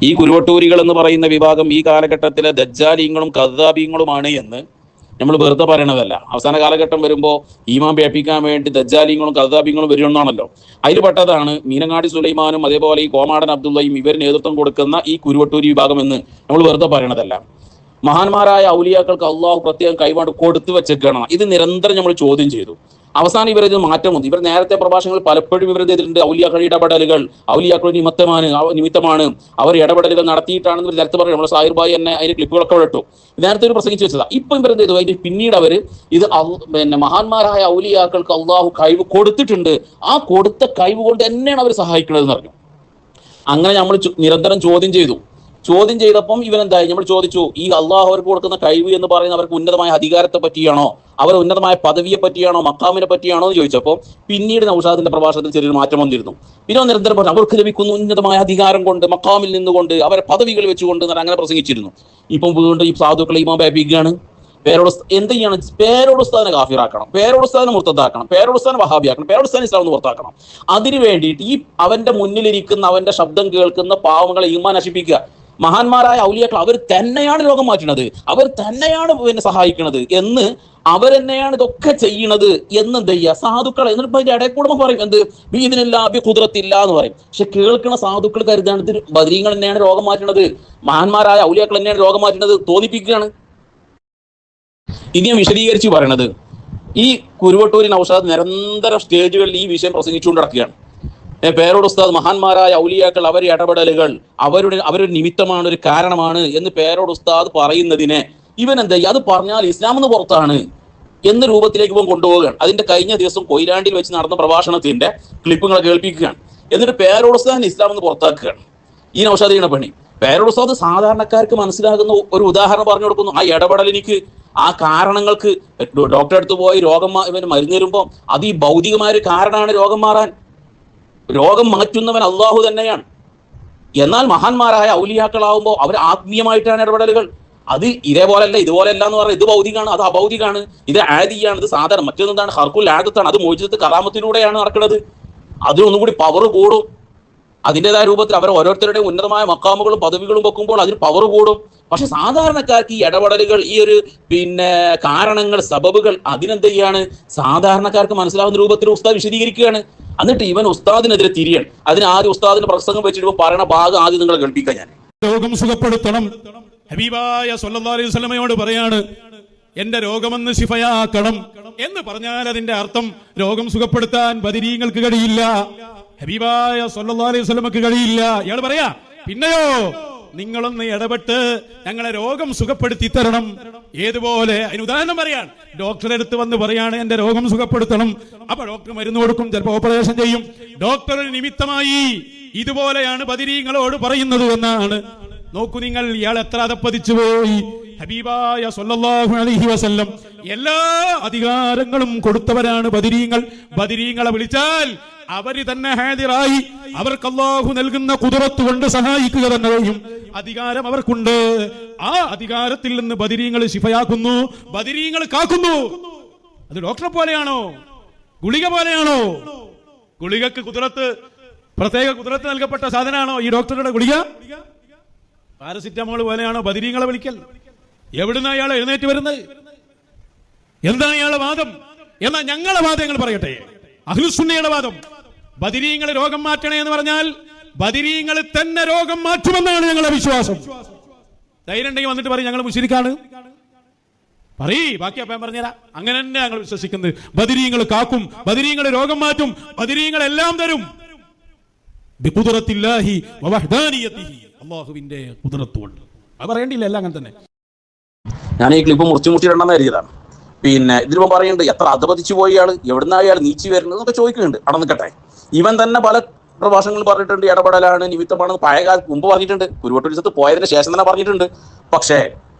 ഈ കുരുവട്ടൂരികൾ എന്ന് പറയുന്ന വിഭാഗം ഈ കാലഘട്ടത്തിലെ ദജ്ജാലീങ്ങളും കദ്ദാബീങ്ങളുമാണ് എന്ന് നമ്മൾ വെറുതെ പറയണതല്ല. അവസാന കാലഘട്ടം വരുമ്പോൾ ഈമാൻ വ്യാപിക്കാൻ വേണ്ടി ദജ്ജാലീങ്ങളും കദ്ദാബീങ്ങളും വരുമെന്നാണല്ലോ. അതിൽ പെട്ടതാണ് മീനങ്ങാടി സുലൈമാനും അതേപോലെ ഈ കോമാടൻ അബ്ദുള്ളയും ഇവർ നേതൃത്വം കൊടുക്കുന്ന ഈ കുരുവട്ടൂരി വിഭാഗം എന്ന് നമ്മൾ വെറുതെ പറയണതല്ല. മഹാന്മാരായ ഔലിയാക്കൾക്ക് അള്ളാഹു പ്രത്യേകം കൈമാണ്ട് കൊടുത്തു വെച്ചേക്കണം. ഇത് നിരന്തരം നമ്മൾ ചോദ്യം ചെയ്തു. അവസാനം ഇവരത് മാറ്റം വന്നു. ഇവർ നേരത്തെ പ്രഭാഷണങ്ങളിൽ പലപ്പോഴും ഇവർ ചെയ്തിട്ടുണ്ട്. ഔലിയാക്കളുടെ ഇടപെടലുകൾ, ഔലിയാക്കളുടെ നിമിത്തമാണ് അവർ ഇടപെടലുകൾ നടത്തിയിട്ടാണെന്ന് ഒരു നേരത്തെ പറഞ്ഞു. നമ്മുടെ സാഹിർ ഭായി തന്നെ അതിന്റെ ക്ലിപ്പുകളൊക്കെ ഇട്ടു. നേരത്തെ ഒരു പ്രസംഗിച്ച് വെച്ചതാ. ഇപ്പം ഇവർ എന്ത് ചെയ്തു? അതിന് പിന്നീട് അവർ ഇത് മഹാന്മാരായ ഔലിയാക്കൾക്ക് അള്ളാഹു കഴിവ് കൊടുത്തിട്ടുണ്ട്, ആ കൊടുത്ത കഴിവ് കൊണ്ട് തന്നെയാണ് അവർ സഹായിക്കുന്നതെന്ന് പറഞ്ഞു. അങ്ങനെ നമ്മൾ നിരന്തരം ചോദ്യം ചെയ്തപ്പം ഇവരെന്തായി? നമ്മൾ ചോദിച്ചു, ഈ അള്ളാഹു അവർക്ക് കൊടുക്കുന്ന കഴിവ് എന്ന് പറയുന്നത് അവർക്ക് ഉന്നതമായ അധികാരത്തെ പറ്റിയാണോ, അവർ ഉന്നതമായ പദവിയെ പറ്റിയാണോ, മക്കാമിനെ പറ്റിയാണോ എന്ന് ചോദിച്ചപ്പോൾ പിന്നീട് നൗഷാദിന്റെ പ്രഭാഷണത്തിൽ ചെറിയൊരു മാറ്റം വന്നിരുന്നു. പിന്നെ നിരന്തരം പറഞ്ഞു അവർക്ക് ലഭിക്കുന്ന ഉന്നതമായ അധികാരം കൊണ്ട്, മക്കാമിൽ നിന്നുകൊണ്ട്, അവരെ പദവികൾ വെച്ചുകൊണ്ട് അങ്ങനെ പ്രസംഗിച്ചിരുന്നു. ഇപ്പം വീണ്ടും ഈ സാധുക്കളെ ഇമാം വ്യാപിക്കുകയാണ്. എന്ത് ചെയ്യണം? പേരോടുസ്ഥാനെ കാഫിറാക്കണം, പേരോടുസ്ഥാനെ മുർത്തദാക്കണം, പേരോടുസ്ഥാനെ വഹാബിയാക്കണം, പേരോടുസ്ഥാനെ ഇസ്ലാം എന്ന് പുറത്താക്കണം. അതിനു വേണ്ടിയിട്ട് ഈ അവന്റെ മുന്നിലിരിക്കുന്ന, അവന്റെ ശബ്ദം കേൾക്കുന്ന പാവങ്ങളെ ഈമാൻ നശിപ്പിക്കുക. മഹാന്മാരായ ഔലിയാക്കൾ അവർ തന്നെയാണ് രോഗം മാറ്റുന്നത്, അവർ തന്നെയാണ് സഹായിക്കുന്നത് എന്ന്, അവരെന്നെയാണ് ഇതൊക്കെ ചെയ്യണത് എന്ന് എന്ത് ചെയ്യുക? സാധുക്കളെ എന്നിട്ട് അതിന്റെ ഇടയിൽ കൂടെ പറയും എന്ത് ഇതിനില്ല കുതിരത്തില്ല എന്ന് പറയും. പക്ഷെ കേൾക്കുന്ന സാധുക്കൾ കരുതാണ് ഇത് ബദരീങ്ങൾ തന്നെയാണ് രോഗം മാറ്റുന്നത്, മഹാന്മാരായ ഔലിയാക്കൾ തന്നെയാണ് രോഗം മാറ്റുന്നത്, തോന്നിപ്പിക്കുകയാണ്. ഇനി ഞാൻ വിശദീകരിച്ച് പറയണത്, ഈ കുരുവട്ടൂരി നൗഷാദ് നിരന്തരം സ്റ്റേജുകളിൽ ഈ വിഷയം പ്രസംഗിച്ചുകൊണ്ട് നടക്കുകയാണ്. പേരോട് ഉസ്താദ് മഹാന്മാരായ ഔലിയാക്കൾ അവരുടെ ഇടപെടലുകൾ അവരുടെ നിമിത്തമാണ്, ഒരു കാരണമാണ് എന്ന് പേരോട് ഉസ്താദ് പറയുന്നതിനെ ഇവൻ എന്താ അത് പറഞ്ഞാൽ ഇസ്ലാം എന്ന് പുറത്താണ് എന്ന രൂപത്തിലേക്ക് ഇവൻ കൊണ്ടുപോവുകയാണ്. അതിന്റെ കഴിഞ്ഞ ദിവസം കൊയിലാണ്ടിൽ വെച്ച് നടന്ന പ്രഭാഷണത്തിന്റെ ക്ലിപ്പുകൾ കേൾപ്പിക്കുകയാണ്. എന്നിട്ട് പേരോട് ഉസ്താദിനെ ഇസ്ലാം എന്ന് പുറത്താക്കുകയാണ് ഈ നൗഷാദ് ചെയ്യുന്ന പണി. പേരോട് ഉസ്താദ് സാധാരണക്കാർക്ക് മനസ്സിലാകുന്ന ഒരു ഉദാഹരണം പറഞ്ഞു കൊടുക്കുന്നു. ആ ഇടപെടലിനിക്ക്, ആ കാരണങ്ങൾക്ക് ഡോക്ടറെ അടുത്ത് പോയി ഇവന് മരുന്ന് തരുമ്പോൾ അത് ഈ ഭൗതികമായ ഒരു കാരണമാണ് രോഗം മാറാൻ. രോഗം മാറ്റുന്നവൻ അള്ളാഹു തന്നെയാണ്. എന്നാൽ മഹാന്മാരായ ഔലിയാക്കളാവുമ്പോൾ അവർ ആത്മീയമായിട്ടാണ് ഇടപെടലുകൾ. അത് ഇതേപോലെയല്ല, ഇതുപോലെയല്ല എന്ന് പറഞ്ഞാൽ ഇത് ഭൗതികമാണ്, അത് അഭൗതികമാണ്, ഇത് ആദിയാണ്, ഇത് സാധാരണ. മറ്റൊന്നെന്താണ്? ഹർക്കുൽ ആദത്താണ്, അത് മോചിതത്ത് കറാമത്തിലൂടെയാണ് നടക്കുന്നത്. അതിനൊന്നും കൂടി പവർ കൂടും. അതിൻ്റെതായ രൂപത്തിൽ അവർ ഓരോരുത്തരുടെയും ഉന്നതമായ മക്കാമുകളും പദവികളും വെക്കുമ്പോൾ അതിന് പവർ കൂടും. പക്ഷെ സാധാരണക്കാർക്ക് ഈ ഇടപെടലുകൾ, ഈ ഒരു കാരണങ്ങൾ, സബബുകൾ, അതിനെന്ത് ചെയ്യാണ്? സാധാരണക്കാർക്ക് മനസ്സിലാവുന്ന രൂപത്തിൽ ഉസ്താദ് വിശദീകരിക്കുകയാണ്. എന്നിട്ട് ഇവൻ ഉസ്താദിനെതിരെ തിരിയാണ്. അതിന് ആദ്യം ഉസ്താദിന്റെ പ്രസംഗം വെച്ചിട്ട് പറയണ ഭാഗം ആദ്യം നിങ്ങളെ കേൾപ്പിക്കാൻ. ഞാൻ രോഗം സുഖപ്പെടുത്തണം, ഹബീബായ സ്വല്ലല്ലാഹു അലൈഹി വസല്ലമയോട് പറയാണ്, എന്റെ രോഗമെന്ന് ശിഫയാക്കണം എന്ന് പറഞ്ഞാൽ അതിന്റെ അർത്ഥം രോഗം സുഖപ്പെടുത്താൻ ബദരീങ്ങൾക്ക് കഴിയില്ല, ഹബീബായ സ്വല്ലല്ലാഹു അലൈഹി വസല്ലമക്ക് കഴിയില്ല. ഇയാൾ പറയാ പിന്നെയോ നിങ്ങളൊന്ന് ഇടപെട്ട് ഞങ്ങളെ രോഗം സുഖപ്പെടുത്തി തരണം. ഏതുപോലെ? അതിന് ഉദാഹരണം പറയാണ്. ഡോക്ടറെ അടുത്ത് വന്ന് പറയാണ് എന്റെ രോഗം സുഖപ്പെടുത്തണം. അപ്പൊ ഡോക്ടർ മരുന്ന് കൊടുക്കും, ചിലപ്പോൾ ഓപ്പറേഷൻ ചെയ്യും. ഡോക്ടർ നിമിത്തമായി ഇതുപോലെയാണ് ബദരീങ്ങളോട് പറയുന്നത് എന്നാണ്. നോക്കൂ നിങ്ങൾ, ഇയാൾ എത്ര അതപ്പതിച്ചു പോയി. ഹബീബായ സ്വല്ലല്ലാഹു അലൈഹി വസല്ലം എല്ലാ അധികാരങ്ങളും കൊടുത്തവരാണ് ബദരീങ്ങൾ. ബദരീങ്ങളെ വിളിച്ചാൽ അവര് തന്നെ ഹാദിറായി അവർക്ക് അല്ലാഹു നൽകുന്ന ഖുദ്റത്ത് കൊണ്ട് സഹായിക്കുക തന്നെ ചെയ്യും. അധികാരം അവർക്കുണ്ട്. ആ അധികാരത്തിൽ നിന്ന് ബദരീങ്ങൾ ശിഫയാക്കുന്നു, ബദരീങ്ങൾ കാക്കുന്നു. അത് ഡോക്ടറെ പോലെയാണോ? ഗുളിക പോലെയാണോ? ഗുളികക്ക് ഖുദ്റത്ത്, പ്രത്യേക ഖുദ്റത്ത് നൽകപ്പെട്ട സാധനമാണോ ഈ ഡോക്ടറുടെ ഗുളിക? പാരസിറ്റമോൾ പോലെയാണോ ബദരീങ്ങളെ വിളിക്കൽ? എവിടുന്ന അയാൾ എഴുന്നേറ്റ് വരുന്നത്? എന്താണ് ഇയാളുടെ വാദം? എന്നാൽ ഞങ്ങളുടെ വാദം ഞങ്ങൾ പറയട്ടെ. അഹ്ലുസുന്നയുടെ വാദം, ബദരീങ്ങൾ രോഗം മാറ്റണേ എന്ന് പറഞ്ഞാൽ ബദരീങ്ങൾ തന്നെ രോഗം മാറ്റുമെന്നാണ് ഞങ്ങളുടെ വിശ്വാസം. ധൈര്യം ഉണ്ടെങ്കിൽ വന്നിട്ട് പറയും ഞങ്ങൾ മുശ്രിക്കാണ്, പറയ്, ബാക്കി അപ്പം പറഞ്ഞുതരാം. അങ്ങനെ തന്നെ ഞങ്ങൾ വിശ്വസിക്കുന്നത്. ബദരീങ്ങൾ കാക്കും, ബദരീങ്ങൾ രോഗം മാറ്റും, ബദരീങ്ങൾ എല്ലാം തരും. ബിഖുദ്റത്തില്ലാഹി വവഹ്ദാനിയതിഹി, അല്ലാഹുവിന്റെ ഖുദ്റത്ത് കൊണ്ട്. അത് പറയേണ്ടില്ല, എല്ലാം അങ്ങനെ തന്നെ. ഞാൻ ഈ ക്ലിപ്പ് മുറിച്ചിടണമെന്ന് കരുതിയതാണ്. ഇതിലിപ്പം പറയുന്നുണ്ട് എത്ര അധപതിച്ചു പോയി ഇയാൾ, എവിടുന്ന അയാൾ നീച്ചു വരുന്നത് എന്നൊക്കെ ചോദിക്കുന്നുണ്ട്. അവിടെ നിൽക്കട്ടെ, ഇവൻ തന്നെ പല പ്രഭാഷണങ്ങൾ പറഞ്ഞിട്ടുണ്ട്, ഇടപെടലാണ്, നിമിത്തമാണെന്ന് പഴയ കാലത്ത് മുമ്പ് പറഞ്ഞിട്ടുണ്ട്. കുരുവട്ടൂരിസത്ത് പോയതിന് ശേഷം തന്നെ പറഞ്ഞിട്ടുണ്ട്. പക്ഷേ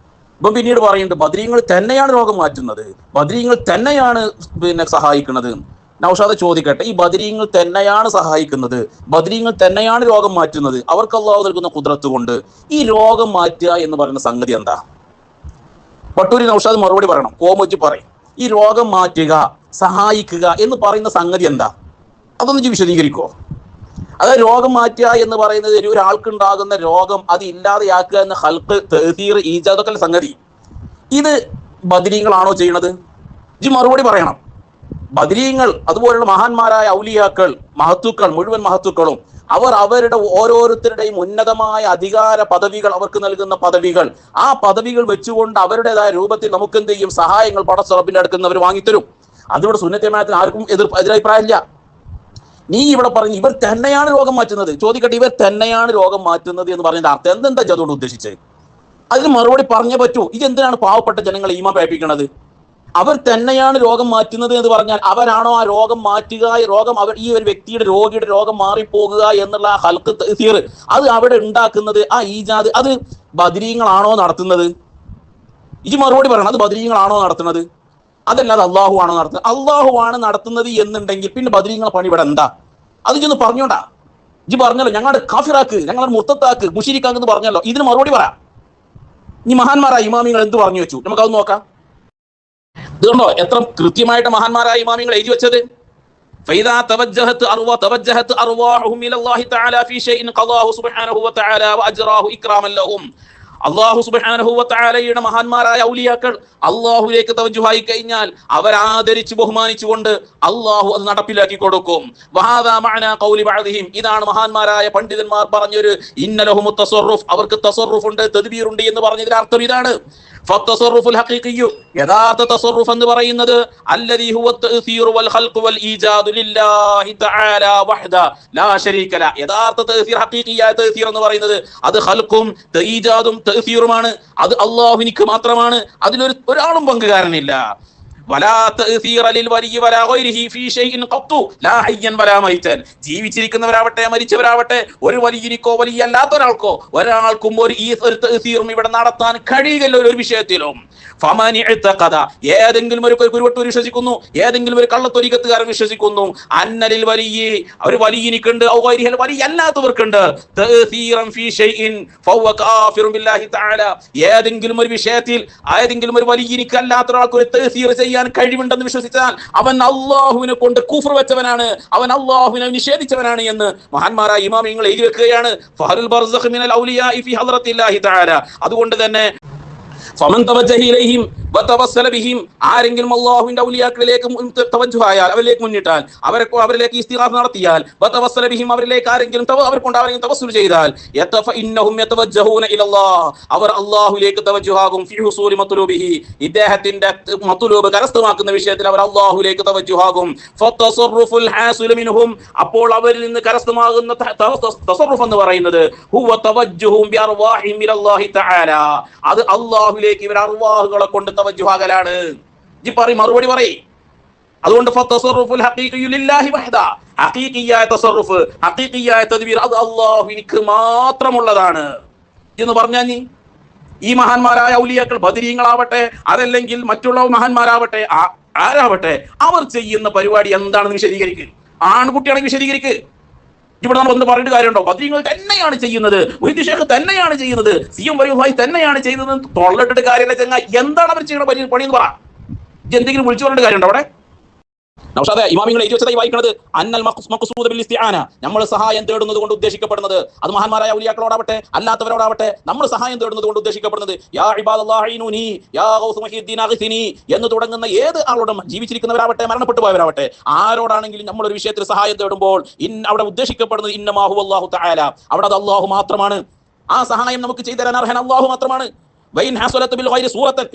ഇപ്പം പിന്നീട് പറയുന്നുണ്ട് ബദരീങ്ങൾ തന്നെയാണ് രോഗം മാറ്റുന്നത്, ബദരീങ്ങൾ തന്നെയാണ് സഹായിക്കുന്നത്. നൗഷാദ് ചോദിക്കട്ടെ, ഈ ബദരീങ്ങൾ തന്നെയാണ് സഹായിക്കുന്നത്, ബദരീങ്ങൾ തന്നെയാണ് രോഗം മാറ്റുന്നത്, അവർക്ക് അല്ലാഹു നൽകുന്ന ഖുദ്റത്ത് കൊണ്ട് ഈ രോഗം മാറ്റുക എന്ന് പറയുന്ന സംഗതി എന്താ? പട്ടൂരി നൗഷാദ് മറുപടി പറയണം, കോമച്ച് പറയും. ഈ രോഗം മാറ്റുക, സഹായിക്കുക എന്ന് പറയുന്ന സംഗതി എന്താ? അതൊന്ന് വിശദീകരിക്കോ? അതായത് രോഗം മാറ്റുക എന്ന് പറയുന്നത് ഒരാൾക്കുണ്ടാകുന്ന രോഗം അത് ഇല്ലാതെയാക്കുക എന്ന ഹൽക്ക് തഅ്സീർ ഈജാദൊക്കെ സംഗതി. ഇത് ബദരീങ്ങളാണോ ചെയ്യണത്? ഇജ്ജ് മറുപടി പറയണം. ബദരീങ്ങൾ അതുപോലുള്ള മഹാന്മാരായ ഔലിയാക്കൾ, മഹത്തുക്കൾ, മുഴുവൻ മഹത്തുക്കളും അവർ അവരുടെ ഓരോരുത്തരുടെയും ഉന്നതമായ അധികാര പദവികൾ, അവർക്ക് നൽകുന്ന പദവികൾ, ആ പദവികൾ വെച്ചുകൊണ്ട് അവരുടേതായ രൂപത്തിൽ നമുക്ക് എന്ത് ചെയ്യും? സഹായങ്ങൾ പടച്ച റബ്ബിന്റെ അടുത്ത് അവർ വാങ്ങിത്തരും. അതിവിടെ സുന്നത്തെ ജമാഅത്തിന് ആർക്കും എതിരഭിപ്രായമില്ല. നീ ഇവിടെ പറഞ്ഞു ഇവർ തന്നെയാണ് രോഗം മാറ്റുന്നത്. ചോദിക്കട്ടെ, ഇവർ തന്നെയാണ് രോഗം മാറ്റുന്നത് എന്ന് പറഞ്ഞതിന്റെ അർത്ഥം എന്തെന്താ അതുകൊണ്ട് ഉദ്ദേശിച്ചത്? അതിന് മറുപടി പറഞ്ഞേ പറ്റൂ. ഇതെന്തിനാണ് പാവപ്പെട്ട ജനങ്ങളെ ഈമാൻ പേപ്പിക്കണത്? അവർ തന്നെയാണ് രോഗം മാറ്റുന്നത് എന്ന് പറഞ്ഞാൽ അവരാണോ ആ രോഗം മാറ്റുക? രോഗം അവർ ഈ ഒരു വ്യക്തിയുടെ രോഗിയുടെ രോഗം മാറിപ്പോകുക എന്നുള്ള ആ ഹൽക്ക് തഅ്സീർ അത് അവിടെ ഉണ്ടാക്കുന്നത്, ആ ഈജാദ് അത് ബദരീങ്ങളാണോ നടത്തുന്നത്? ഈ മറുപടി പറയണം. അത് ബദരീങ്ങളാണോ നടത്തുന്നത്? അതല്ലാതെ അള്ളാഹു ആണോ നടത്തുന്നത്? അള്ളാഹു ആണ് നടത്തുന്നത് എന്നുണ്ടെങ്കിൽ പിന്നെ ബദരീങ്ങളെ പണി ഇവിടെ എന്താ? അത് ഇതൊന്ന് പറഞ്ഞോണ്ടാ. ഇജ്ജ് പറഞ്ഞല്ലോ ഞങ്ങളുടെ കാഫിറാക്ക്, ഞങ്ങളുടെ മുർത്തത്താക്ക്, മുശിരിക്കാക്ക് പറഞ്ഞല്ലോ. ഇതിന് മറുപടി പറയാം. ഈ മഹാന്മാരായ ഇമാമിങ്ങൾ എന്ത് പറഞ്ഞു വെച്ചു? നമുക്കത് നോക്കാം. ഇതുകൊണ്ടോ എത്ര കൃത്യമായിട്ട് മഹാന്മാരായ ഇമാമിങ്ങൾ എഴുതി വെച്ചത്. فإذا توجهت أرواحهم إلى الله تعالى في شيء قضاه سبحانه وتعالى وأجراه إكراما لهم. അള്ളാഹു സുബ്ഹാനഹു വ തആലയുടെ മഹാന്മാരായ ഔലിയാക്കൾ അള്ളാഹുലേക്ക് തവജ്ജുഹായി കഴിഞ്ഞാൽ അവർ ആദരിച്ച് ബഹുമാനിച്ചുകൊണ്ട് അള്ളാഹു അത് നടപ്പിലാക്കി കൊടുക്കും. വഹാദാ മഅനാ ഖൗലി ബഅദിഹിം, ഇതാണ് മഹാന്മാരായ പണ്ഡിതന്മാർ പറഞ്ഞൊരു ഇന്നലഹുമു തസറുഫ്, അവർക്ക് തസറുഫ് ഉണ്ട്, തദ്ബീർ ഉണ്ട് എന്ന് പറഞ്ഞതിന്റെ അർത്ഥം ഇതാണ്. ഫത്തസറുഫുൽ ഹഖീഖിയ്യു, യഥാർത്ഥ തസറുഫ് എന്ന് പറയുന്നത് അല്ലദീ ഹുവ തഅ്സീറു വൽ ഖൽഖു വൽ ഈജാദു ലില്ലാഹി തആല വഹ്ദ ലാ ശരീക ല. യഥാർത്ഥ തഅ്സീർ, ഹഖീഖിയായ തഅ്സീർ എന്ന് പറയുന്നത് അത് ഖൽഖും ഈജാദും തഅ്സീറുമാണ്. അത് അല്ലാഹുവിനിക്ക് മാത്രമാണ്. അതിലൊരു ഒരാളും പങ്കുകാരനില്ല. വലാ തഅ്സീറ ലിൽ വലിയ്യി വലാ ഗൈരിഹി ഫീ ഷൈഇൻ ഖത്തു ലാ ഹയ്യൻ വലാ മൈതൻ. ജീവിച്ചിരിക്കുന്നവരാവട്ടെ മരിച്ചവരാവട്ടെ ഒരു വലിയനിക്കോ വലിയല്ലാത്ത ഒരാൾക്കും ഒരു തഅ്സീറും ഇവിടെ നടത്താൻ കഴിയില്ല ഒരു വിഷയത്തിലും. ഫമൻ ഇഅ്തഖദ, ഏതെങ്കിലും ഒരു കുരുവട്ടൂർ വിശ്വസിക്കുന്നു, ഏതെങ്കിലും ഒരു കള്ളത്തൊരികത്തുകാരൻ വിശ്വസിക്കുന്നു, അന്നലിൽ വലിയ്യി, ഒരു വലിയനിക്കുണ്ട്, ഔ ഗൈരിഹി വലിയല്ലാത്തവർക്കുണ്ട്, തഅ്സീറൻ ഫീ ഷൈഇൻ ഫഹുവ കാഫിറുൻ ബില്ലാഹി തആല. ഏതെങ്കിലും ഒരു വിഷയത്തിൽ ഏതെങ്കിലും ഒരു വലിയനിക്ക് അല്ലാത്ത ഒരാൾക്ക് ഒരു തഅ്സീർ ചെയ്യാൻ കഴിവുണ്ടെന്ന് വിശ്വസിച്ചാൽ അവൻ അള്ളാഹുവിനെ കൊണ്ട് കുഫ്ർ വെച്ചവനാണ്, അവൻ അള്ളാഹുവിനെ നിഷേധിച്ചവനാണ് എന്ന് മഹാന്മാരായ ഇമാമിങ്ങൾ എഴുതി വെക്കുകയാണ്. ഫഹലുൽ ബർസഖ് മിനൽ ഔലിയാഇ ഫി ഹദ്റത്തില്ലാഹി തആല. അതുകൊണ്ട് തന്നെ ഫമൻ തവജ്ജഹ ഇലൈഹിം വതവസ്സല ബിഹിം, ആരെങ്കിലും അല്ലാഹുവിന്റെ ഔലിയാക്കളിലേക്ക് തവജ്ജുഹായാൽ, അവരിലേക്ക് മുന്നിട്ടാൽ, അവരിലേക്ക് ഇസ്തിഗാസ നടത്തിയാൽ, വതവസ്സല ബിഹിം, അവരിലേക്ക് ആരെങ്കിലും തവസ്സുൽ ചെയ്താൽ, യതഫഇന്നഹും യതവജ്ജഹൂന ഇലല്ലാഹ്, അവർ അല്ലാഹുവിലേക്ക് തവജ്ജുഹാകും. ഫി ഹുസൂലി മത്ലൂബിഹി, ഇദ്ദേഹത്തിന്റെ മത്ലൂബ് കരസ്ഥമാക്കുന്ന വിഷയത്തിൽ അവർ അല്ലാഹുവിലേക്ക് തവജ്ജുഹാകും. ഫതസറുഫുൽ ഹാസിലു മിൻഹും, അപ്പോൾ അവരിൽ നിന്ന് കരസ്ഥമാകുന്ന തസറുഫ് എന്ന് പറയുന്നത് ഹുവ തവജ്ജുഹും ബി അർവാഹിം ഇലല്ലാഹി തആല, അത് അല്ലാഹുവിലേക്ക് ഇവർ അർവാഹുകളെ കൊണ്ട് തവജ്ജുഹാകലാണ്. ജി പറയ്, മറുപടി പറയ്. അതുകൊണ്ട് ഫതസറുഫുൽ ഹഖീഖിയു ലില്ലാഹി വഹദ, ഹഖീഖിയായ തസറുഫ്, ഹഖീഖിയായ തദ്ബീർ അത് അല്ലാഹുവിനിക്ക് മാത്രമുള്ളതാണ് എന്ന് പറഞ്ഞാൽ ഈ മഹാന്മാരായ ഔലിയാക്കൾ ബദരീങ്ങളാവട്ടെ അതല്ലെങ്കിൽ മറ്റുള്ള മഹാന്മാരാവട്ടെ ആരാവട്ടെ അവർ ചെയ്യുന്ന പരിപാടി എന്താണെന്ന് വിശദീകരിക്കുക. ആൺകുട്ടിയാണെങ്കിൽ വിശദീകരിക്കുക. ഇവിടെ നമ്മൾ ഒന്ന് പറഞ്ഞിട്ട് കാര്യമുണ്ടോ? ബദരീങ്ങൾ തന്നെയാണ് ചെയ്യുന്നത്, മുഹീദ്ദീൻ ശൈഖ് തന്നെയാണ് ചെയ്യുന്നത്, സിഎം വലിയുള്ളാഹി തന്നെയാണ് ചെയ്യുന്നത്, തൊള്ളട്ടിട്ട് കാര്യമില്ല ചങ്ങായി. എന്താണ് അവർ ചെയ്യുന്ന പണി എന്ന് പറ. എന്തെങ്കിലും വിളിച്ചു പറഞ്ഞിട്ട് കാര്യമുണ്ടോ അവിടെ? നൗഷാദേ, ഇമാമിങ്ങൾ എഴുതി വെച്ചതായി വായിക്കുന്നത് അന്നൽ മഖ്സൂദ ബിൽ ഇസ്തിആന, നമ്മൾ സഹായം തേടുന്നത് കൊണ്ട് ഉദ്ദേശിക്കപ്പെടുന്നത്, അത് മഹാന്മാരായ ഔലിയാക്കളോടാവട്ടെ അല്ലാത്തവരോടാവട്ടെ, നമ്മൾ സഹായം തേടുന്നത് കൊണ്ട് ഉദ്ദേശിക്കപ്പെടുന്നത് യാ ഇബാദല്ലാഹി ഈനൂനി യാ ഗൗസ് മുഹീദ്ദീൻ അഗ്സിനി എന്ന് തുടങ്ങുന്ന ഏത് ആളോടും, ജീവിച്ചിരിക്കുന്നവരാവട്ടെ മരണപ്പെട്ടു പോയവരാവട്ടെ, ആരോടാണെങ്കിലും നമ്മൾ ഒരു വിഷയത്തിൽ സഹായം തേടുമ്പോൾ അവിടെ ഉദ്ദേശിക്കപ്പെടുന്നത് ഇന്നമാ ഹുവ അല്ലാഹു തആല, അവിടെ അത് അല്ലാഹു മാത്രമാണ്. ആ സഹായം നമുക്ക് ചെയ്തു തരാൻ അർഹൻ അല്ലാഹു മാത്രമാണ്.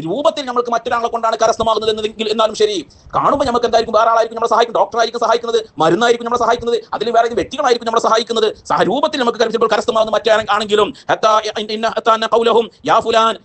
രൂപത്തിൽ നമുക്ക് മറ്റൊരാളെ കൊണ്ടാണ് കരസ്ഥമാകുന്നത് എന്നാലും ശരി, കാണുമ്പോൾ നമുക്ക് എന്തായിരിക്കും വേറെ ആളായിരിക്കും നമ്മളെ സഹായിക്കുന്നത്, ഡോക്ടറായിരിക്കും സഹായിക്കുന്നത്, മരുന്നായിരിക്കും നമ്മളെ സഹായിക്കുന്നത്, അതിൽ വേറെ വ്യക്തികളായിരിക്കും നമ്മളെ സഹായിക്കുന്നത്. രൂപത്തിൽ നമുക്ക് കരസ്ഥമാകുന്ന മറ്റാണെങ്കിലും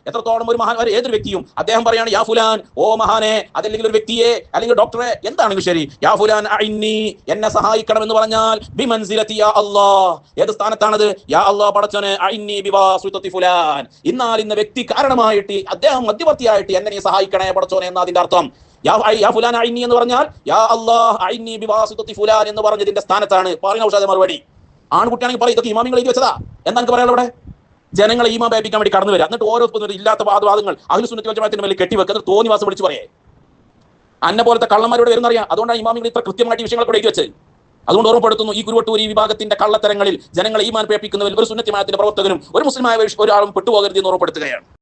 എത്രത്തോളം ഒരു മഹാൻ ഏതൊരു വ്യക്തിയും അദ്ദേഹം പറയാണ് യാ ഫുലാൻ, ഓ മഹാനെ, അതല്ലെങ്കിൽ ഒരു വ്യക്തിയെ അല്ലെങ്കിൽ ഡോക്ടറെ എന്താണെങ്കിലും ശരി, യാ ഫുലാൻ അഇന്നി, എന്നെ സഹായിക്കണം എന്ന് പറഞ്ഞാൽ ബിമൻസിലതി യാ അല്ലാഹ്, ഏത് സ്ഥാനത്താണത്? യാ അല്ലാഹ് പടച്ചോനെ, അഇന്നി ബിവാസിതതി ഫുലാൻ, ഇന്നാൽ ഇന്ന വ്യക്തി കാരണമായിട്ട് അദ്ദേഹം മധ്യവർത്തിയായിട്ട് എന്നെ നീ സഹായിക്കണേ പടച്ചോനെ എന്ന അതിന്റെ അർത്ഥം. യാ ഫുലാൻ അഇന്നി എന്ന് പറഞ്ഞാൽ യാ അല്ലാഹ് അഇന്നി ബിവാസിതതി ഫുലാൻ എന്ന് പറഞ്ഞതിന്റെ സ്ഥാനത്താണ്. പറയുന്ന ഔഷധ മറുപടി ആൺകുട്ടിയാണെങ്കിൽ പറയും ഇതൊക്കെ ഇമാമിങ്ങൾ എഴുതി വെച്ചതാ. എന്താ എനിക്ക് പറയാനുള്ള ഇവിടെ? ജനങ്ങളെ ഈമാൻ പേപ്പിക്കാൻ വേണ്ടി കടന്നു വരിക, എന്നിട്ട് ഓരോ ഇല്ലാത്ത വാദങ്ങൾ അഹ്ലു സുന്നത്തി വൽ ജമാഅത്തിന്റെ മേൽ കെട്ടിവെക്കുന്ന തോന്നിവാസം വിളിച്ചു പറയേ. അന്നെ പോലത്തെ കള്ളന്മാരോട് വരുന്നറിയാം. അതുകൊണ്ടാണ് ഇമാമിങ്ങൾ ഇത്ര കൃത്യമായിട്ട് വിഷയങ്ങൾ കൂടെ എഴുതി വെച്ചത്. അതുകൊണ്ട് ഓർമ്മപ്പെടുത്തുന്നു, ഈ കുരുവട്ടൂർ ഈ വിഭാഗത്തിന്റെ കള്ളത്തരങ്ങളിൽ ജനങ്ങളെ ഈമാൻ പേപ്പിക്കുന്നതിൽ ഒരു സുന്നത്തി ജമാഅത്തിന്റെ പ്രവർത്തകനും ഒരു മുസ്ലിമായ ഒരാളും പെട്ടുപോകരുത് എന്ന് ഓർമ്മപ്പെടുത്തുകയാണ്.